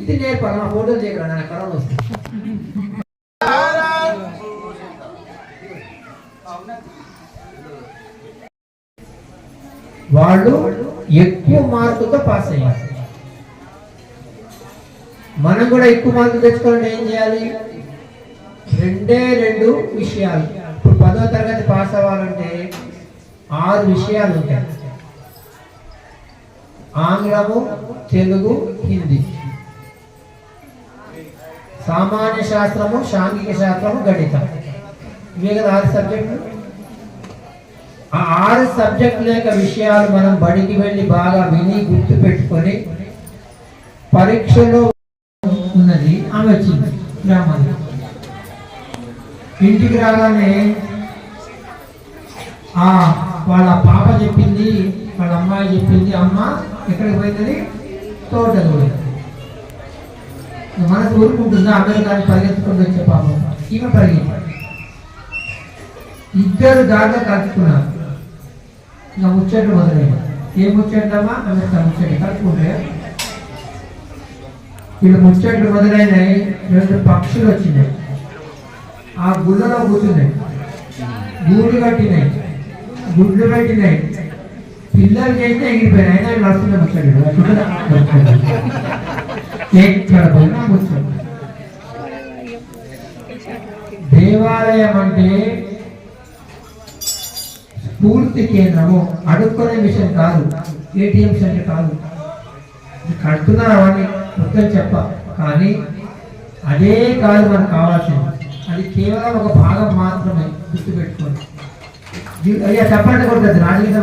ఇది నేర్పాలి. మా ఫోటోలు చేయగల నా కరోనా వస్తుంది. వాళ్ళు ఎక్కువ మార్కులతో పాస్ అయ్యారు. మనం కూడా ఎక్కువ మార్కులు తెచ్చుకోవాలంటే ఏం చేయాలి? రెండు విషయాలు. ఇప్పుడు 10వ తరగతి పాస్ అవ్వాలంటే 6 విషయాలు ఉంటాయి. ఆంగ్లము, తెలుగు, హిందీ, సామాన్య శాస్త్రము, సాంఘిక శాస్త్రము, గణితం. ఇవే కదా 6 సబ్జెక్టులు. ఆ 6 సబ్జెక్టుల యొక్క విషయాలు మనం బడికి వెళ్ళి బాగా విని గుర్తు పెట్టుకొని పరీక్షలో ఉన్నది ఆమె వచ్చింది గ్రామానికి. ఇంటికి రాగానే వాళ్ళ పాప చెప్పింది, వాళ్ళ అమ్మాయి చెప్పింది, అమ్మ ఎక్కడికి పోయిందని తోటకు పోయింది. మనసు ఊరుకుంటుందా? అమెరికాని పరిగెత్తుకుంటూ వచ్చే పాపం ఈమె పరిగెత్తి. ఇద్దరు దాంట్లో కలుపుకున్నారు. ఇంకా ముచ్చట్లు మొదలైంది. ఏం ముచ్చట్లమ్మా? అమెరికా ముచ్చట్లు కలుపుకుంటే వీళ్ళు ముచ్చట్లు మొదలైనాయి. 2 పక్షులు వచ్చినాయి. ఆ గుళ్ళలో కూర్చున్నాయి, గూడు కట్టినాయి, గుడ్లు పెట్టినాయి. పిల్లలు చేస్తే ఎగిరిపోయినాయి. అయినా నడుస్తున్న ముచ్చట్లు ఎక్కడ పోయినా ముచ్చట్లు. దేవాలయం అంటే స్ఫూర్తి కేంద్రము, అడుక్కునే విషయం కాదు, ఏటీఎం సెంటర్ కాదు. కడుతున్నారు అవన్నీ మొత్తం చెప్ప, కానీ అదే కాదు మనకు కావాల్సింది. అది కేవలం ఒక భాగం మాత్రమే. గుర్తుపెట్టుకోండి. అయ్యా చెప్పండి కొడుతుంది రాజకీయ